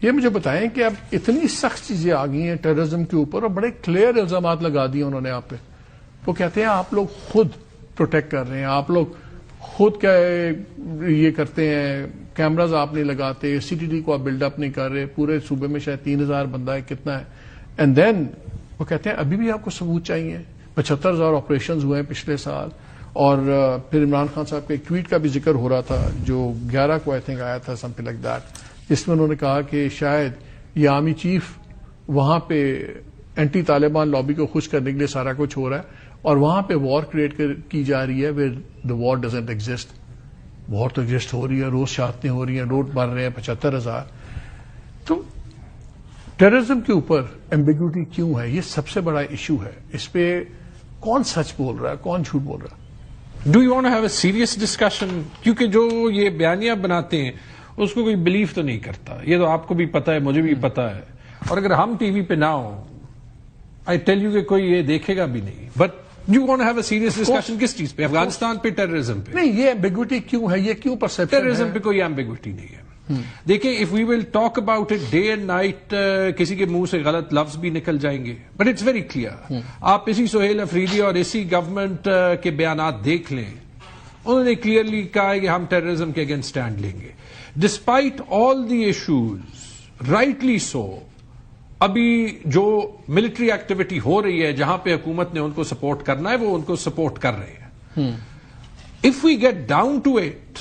یہ مجھے بتائیں کہ اب اتنی سخت چیزیں آ گئی ہیں ٹیررزم کے اوپر اور بڑے کلیئر الزامات لگا دیے انہوں نے آپ پہ. وہ کہتے ہیں آپ لوگ خود پروٹیکٹ کر رہے ہیں, آپ لوگ خود کیا یہ کرتے ہیں, کیمراز آپ نہیں لگاتے, سی ٹی ڈی کو آپ بلڈ اپ نہیں کر رہے, پورے صوبے میں شاید 3000 بندہ ہے, کتنا ہے. اینڈ دین وہ کہتے ہیں ابھی بھی آپ کو ثبوت چاہیے. 75,000 آپریشنز ہوئے ہیں پچھلے سال. اور پھر عمران خان صاحب کے ایک ٹویٹ کا بھی ذکر ہو رہا تھا جو 11 کو آئی تھنک آیا تھا, سم تھنگ لائک دیٹ, جس میں انہوں نے کہا کہ شاید یہ آرمی چیف وہاں پہ اینٹی طالبان لابی کو خوش کرنے کے لیے سارا کچھ ہو رہا ہے اور وہاں پہ وار کریٹ کی جا رہی ہے where the war doesn't exist. War تو ایگزسٹ ہو رہی ہے, روز شہادتیں ہو رہی ہیں, روڈ بن رہے ہیں 75,000. تو ٹیررزم کے اوپر ایمبیگوٹی کیوں ہے؟ یہ سب سے بڑا ایشو ہے. اس پہ کون سچ بول رہا ہے, کون جھوٹ بول رہا ہے؟ Do you want to have a serious discussion? کیونکہ جو یہ بیانیہ بناتے ہیں اس کو کوئی بلیف تو نہیں کرتا. یہ تو آپ کو بھی پتا ہے, مجھے بھی پتا ہے. اور اگر ہم ٹی وی پہ نہ ہوں, آئی ٹیل یو کہ کوئی یہ دیکھے گا بھی نہیں. But you want to have a serious discussion کس چیز پہ؟ افغانستان پہ, ٹیررزم پہ؟ نہیں, یہ ایمبیگوٹی کیوں ہے, یہ کیوں پرسپشن ہے؟ ٹیررزم پہ کوئی ایمبیگوٹی نہیں ہے. دیکھیں, if we will talk about it day and night, کسی کے منہ سے غلط لفظ بھی نکل جائیں گے, بٹ اٹس ویری کلیئر. آپ اسی سہیل افریدی اور اسی گورنمنٹ کے بیانات دیکھ لیں, انہوں نے کلیئرلی کہا ہے کہ ہم ٹیررزم کے اگینسٹ اسٹینڈ لیں گے. Despite all the issues, rightly so, ابھی جو ملٹری ایکٹیویٹی ہو رہی ہے جہاں پہ حکومت نے ان کو سپورٹ کرنا ہے وہ ان کو سپورٹ کر رہے ہیں. If we get down to it,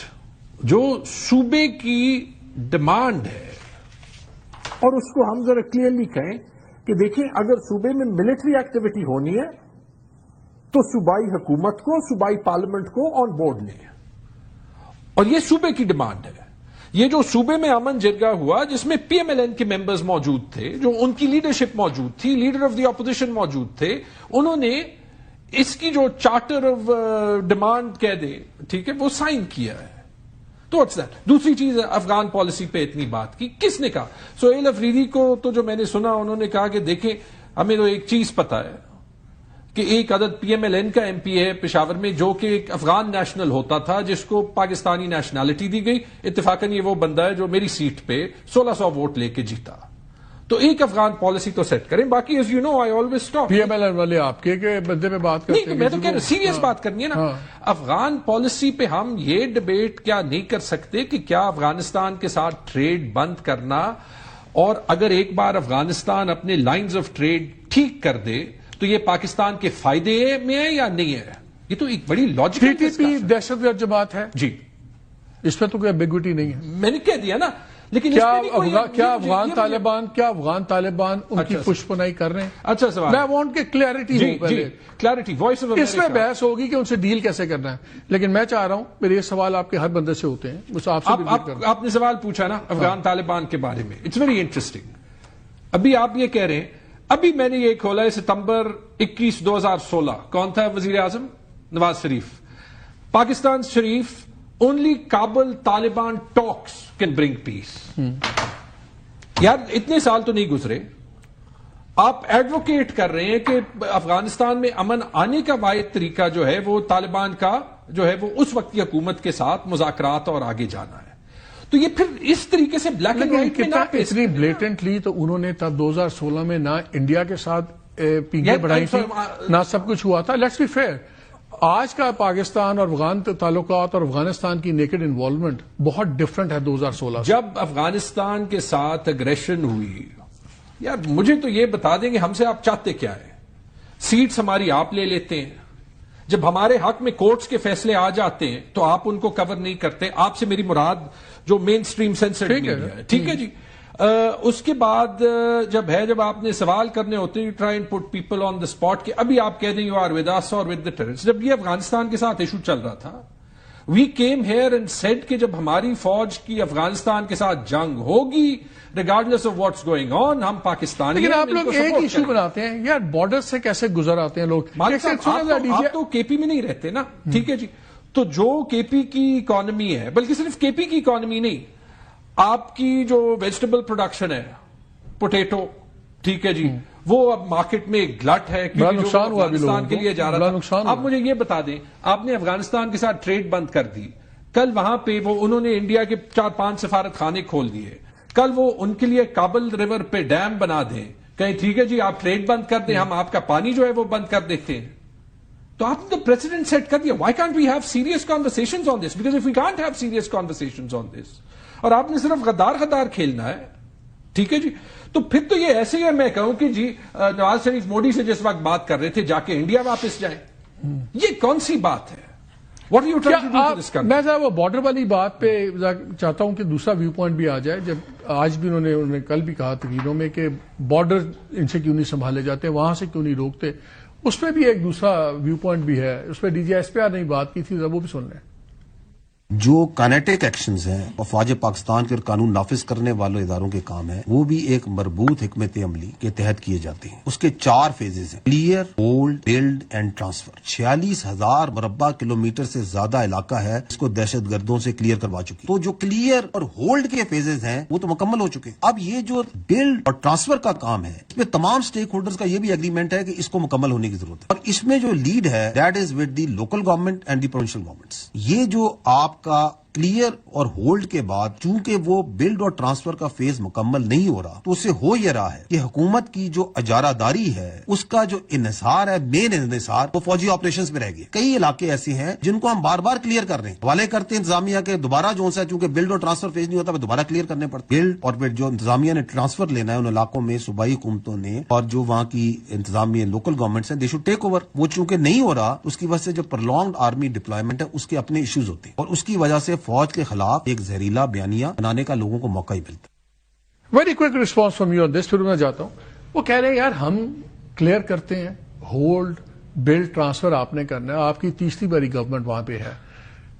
جو صوبے کی ڈیمانڈ ہے, اور اس کو ہم ذرا کلیئرلی کہیں کہ دیکھیں اگر صوبے میں ملٹری ایکٹیویٹی ہونی ہے تو صوبائی حکومت کو, صوبائی پارلیمنٹ کو آن بورڈ لیں, اور یہ صوبے کی ڈیمانڈ ہے. یہ جو صوبے میں امن جرگہ ہوا جس میں پی ایم ایل این کے ممبرز موجود تھے, جو ان کی لیڈرشپ موجود تھی, لیڈر آف دی اپوزیشن موجود تھے, انہوں نے اس کی جو چارٹر آف ڈیمانڈ کہہ دے, ٹھیک ہے, وہ سائن کیا ہے. تو واٹس دیٹ. دوسری چیز, افغان پالیسی پہ اتنی بات کی کس نے کہا؟ سہیل افریدی کو تو جو میں نے سنا انہوں نے کہا کہ دیکھیں ہمیں تو ایک چیز پتا ہے کہ ایک عدد پی ایم ایل این کا ایم پی ہے پشاور میں جو کہ ایک افغان نیشنل ہوتا تھا جس کو پاکستانی نیشنلٹی دی گئی. اتفاقاً یہ وہ بندہ ہے جو میری سیٹ پہ 1600 ووٹ لے کے جیتا. تو ایک افغان پالیسی تو سیٹ کریں. باقی as you know I always talk. P M L N والے آپ کے بندے پہ بات کرتے ہیں. نہیں, میں تو کہہ رہا ہوں سیریس بات کرنی ہے نا. افغان پالیسی پہ ہم یہ ڈبیٹ کیا نہیں کر سکتے کہ کیا افغانستان کے ساتھ ٹریڈ بند کرنا, اور اگر ایک بار افغانستان اپنے لائنز آف ٹریڈ ٹھیک کر دے تو یہ پاکستان کے فائدے میں ہے یا نہیں ہے؟ یہ تو ایک بڑی لاجیکل ٹی ٹی پی دہشت گرد جماعت ہے جی, اس پہ تو کوئی ایمبیگوٹی نہیں ہے. میں نے کہہ دیا نا. لیکن کیا افغان طالبان ان کی پشپنائی کر رہے ہیں؟ اچھا سوال. میں وانٹ کہ کلیئرٹی ہو پہلے. کلیئرٹی, وائس آف اس میں بحث ہوگی کہ ان سے ڈیل کیسے کرنا ہے, لیکن میں چاہ رہا ہوں میرے یہ سوال آپ کے ہر بندے سے ہوتے ہیں, بس آپ سے بھی آپ نے سوال پوچھا نا افغان طالبان کے بارے میں. It's very interesting. ابھی آپ یہ کہہ رہے ہیں, ابھی میں نے یہ کھولا ہے ستمبر 21 2016, کون تھا وزیر اعظم؟ نواز شریف. پاکستان شریف, only Kabul Taliban talks can bring peace. یار اتنے سال تو نہیں گزرے, آپ ایڈوکیٹ کر رہے ہیں کہ افغانستان میں امن آنے کا واحد طریقہ جو ہے وہ طالبان کا جو ہے وہ اس وقت کی حکومت کے ساتھ مذاکرات اور آگے جانا ہے. تو یہ پھر اس طریقے سے بلیک اینڈ وائٹ میں نہ اتنی بلیٹنٹلی تو انہوں نے تب 2016 میں نہ انڈیا کے ساتھ پینگیں بڑھائی تھی, نہ سب کچھ ہوا تھا. لیٹس بی فیئر, آج کا پاکستان اور افغان تعلقات اور افغانستان کی نیکڈ انوالومنٹ بہت ڈفرنٹ ہے 2016 سے. جب افغانستان کے ساتھ اگریشن ہوئی, یار مجھے تو یہ بتا دیں کہ ہم سے آپ چاہتے کیا ہے؟ سیٹس ہماری آپ لے لیتے ہیں, جب ہمارے حق میں کورٹس کے فیصلے آ جاتے ہیں تو آپ ان کو کور نہیں کرتے. آپ سے میری مراد جو مین سٹریم سینسرڈ میڈیا ہے, ٹھیک ہے جی. اس کے بعد جب آپ نے سوال کرنے ہوتے ہیں, you try and put people on the spot کہ ابھی آپ کہہ دیں یو آر ود اس اور ود دا ٹیررسٹ. جب یہ افغانستان کے ساتھ ایشو چل رہا تھا, we came here and said کہ جب ہماری فوج کی افغانستان کے ساتھ جنگ ہوگی regardless of what's going on, ہم پاکستانی. لیکن آپ لوگ ایک ایشو بناتے ہیں یار, بارڈر سے کیسے گزر آتے ہیں لوگ؟ آپ تو کے پی میں نہیں رہتے نا, ٹھیک ہے جی. تو جو کے پی کی اکانومی ہے, بلکہ صرف کے پی کی اکانومی نہیں, آپ کی جو ویجیٹیبل پروڈکشن ہے, پوٹیٹو, ٹھیک ہے جی, وہ اب مارکیٹ میں گلٹ ہے کیونکہ جو افغانستان کے لیے جا رہا تھا. آپ مجھے یہ بتا دیں, آپ نے افغانستان کے ساتھ ٹریڈ بند کر دی, کل وہاں پہ وہ انہوں نے انڈیا کے 4-5 سفارت خانے کھول دیے, کل وہ ان کے لیے کابل ریور پہ ڈیم بنا دیں, کہیں ٹھیک ہے جی آپ ٹریڈ بند کر دیں, ہم آپ کا پانی جو ہے وہ بند کر دیتے ہیں, تو آپ نے پریزیڈنٹ سیٹ کر دیا. Why can't we have serious conversations on this, because of we can't have serious conversations on this, اور آپ نے صرف غدار کھیلنا ہے, ٹھیک ہے جی, تو پھر تو یہ ایسے ہی میں کہوں کہ جی نواز شریف مودی سے جس وقت بات کر رہے تھے جا کے انڈیا واپس جائیں, یہ کون سی بات ہے؟ What are you trying to do to this country? میں صاحب وہ بارڈر والی بات پہ چاہتا ہوں کہ دوسرا ویو پوائنٹ بھی آ جائے. جب آج بھی انہوں نے کل بھی کہا تقریروں میں کہ بارڈر ان سے کیوں نہیں سنبھالے جاتے, وہاں سے کیوں نہیں روکتے, اس پہ بھی ایک دوسرا ویو پوائنٹ بھی ہے. اس پہ D G S P R نے بات کی تھی, وہ بھی سن لیں. جو کائنیٹک ایکشنز ہیں افواج پاکستان کے اور قانون نافذ کرنے والے اداروں کے کام ہیں, وہ بھی ایک مربوط حکمت عملی کے تحت کیے جاتے ہیں. اس کے 4 فیزز ہیں: clear, hold, build and transfer. 46,000 مربع کلومیٹر سے زیادہ علاقہ ہے اس کو دہشت گردوں سے کلیئر کروا چکی. تو جو کلیئر اور ہولڈ کے فیزز ہیں وہ تو مکمل ہو چکے. اب یہ جو بلڈ اور ٹرانسفر کا کام ہے, اس میں تمام سٹیک ہولڈرز کا یہ بھی ایگریمنٹ ہے کہ اس کو مکمل ہونے کی ضرورت ہے, اور اس میں جو لیڈ ہے that is with the local government and the provincial governments. یہ جو آپ کا کلیئر اور ہولڈ کے بعد چونکہ وہ بلڈ اور ٹرانسفر کا فیز مکمل نہیں ہو رہا, تو اس سے ہو یہ رہا ہے کہ حکومت کی جو اجارہ داری ہے اس کا جو انحصار ہے, مین انحصار, وہ فوجی آپریشنز میں رہ گئے. کئی علاقے ایسے ہیں جن کو ہم بار بار کلیئر کر رہے ہیں, حوالے کرتے ہیں انتظامیہ کے, دوبارہ جو ہے چونکہ بلڈ اور ٹرانسفر فیز نہیں ہوتا, دوبارہ کلیئر کرنے پڑتے. بلڈ اور پھر جو انتظامیہ نے ٹرانسفر لینا ہے ان علاقوں میں صوبائی حکومتوں نے اور جو وہاں کی انتظامیہ لوکل گورنمنٹس ہیں, دے شوڈ ٹیک اوور. وہ چونکہ نہیں ہو رہا, اس کی وجہ سے جو پرلونگڈ آرمی ڈپلائمنٹ ہے اس کے اپنے ایشوز ہوتے ہیں, اور اس کی وجہ سے فوج کے خلاف ایک زہریلا بیانیہ بنانے کا لوگوں کو موقع ہی ملتا ہے. Very quick response from you on this. پھر میں جاتا ہوں. وہ کہہ رہے ہیں یار ہم کلیئر کرتے ہیں, ہولڈ, بلڈ, ٹرانسفر آپ نے کرنا ہے, آپ کی تیسری باری گورنمنٹ وہاں پہ ہے.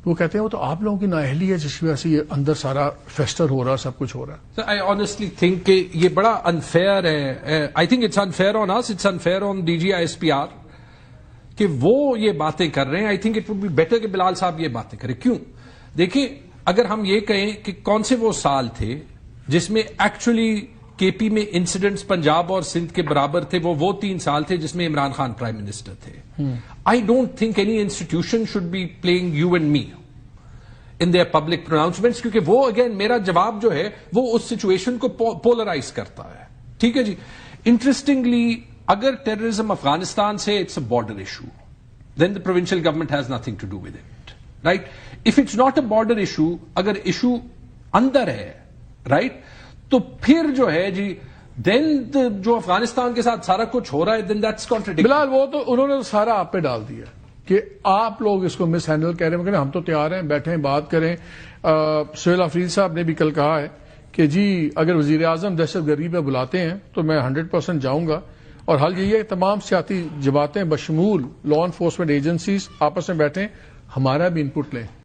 وہ کہتے ہیں وہ تو آپ لوگوں کی نااہلی ہے جس کی وجہ سے یہ اندر سارا فیسٹر ہو رہا, سب کچھ ہو رہا. So I honestly think کہ یہ بڑا unfair ہے. I think it's unfair on us, it's unfair on DGISPR کہ وہ یہ باتیں کر رہے ہیں. I think it would be better کہ بلال صاحب یہ باتیں کریں. کیوں؟ دیکھیں, اگر ہم یہ کہیں کہ کون سے وہ سال تھے جس میں ایکچولی کے پی میں انسیڈنٹس پنجاب اور سندھ کے برابر تھے, وہ 3 سال تھے جس میں عمران خان پرائم منسٹر تھے. I don't think any institution should be playing you and me in their public pronouncements, کیونکہ وہ اگین میرا جواب جو ہے وہ اس سچویشن کو پولرائز کرتا ہے. ٹھیک ہے جی. انٹرسٹنگلی اگر ٹیررزم افغانستان سے it's a border issue, then the provincial government has nothing to do with it, right. If it's not a border issue, اگر ایشو اندر ہے, رائٹ, تو پھر جو ہے جی دین جو افغانستان کے ساتھ سارا کچھ ہو رہا ہے, دین دیٹس کانٹرڈکٹری. بلال وہ تو انہوں نے سارا آپ پہ ڈال دیا کہ آپ لوگ اس کو مس ہینڈل کہہ رہے ہیں. ہم تو تیار ہیں, بیٹھیں بات کریں. سہیل آفریدی صاحب نے بھی کل کہا ہے کہ جی اگر وزیر اعظم دہشت گردی پہ بلاتے ہیں تو میں 100% جاؤں گا, اور حل یہی ہے تمام سیاسی جماعتیں بشمول لا انفورسمنٹ ایجنسیز آپس میں بیٹھیں, ہمارا بھی ان پٹ لیں.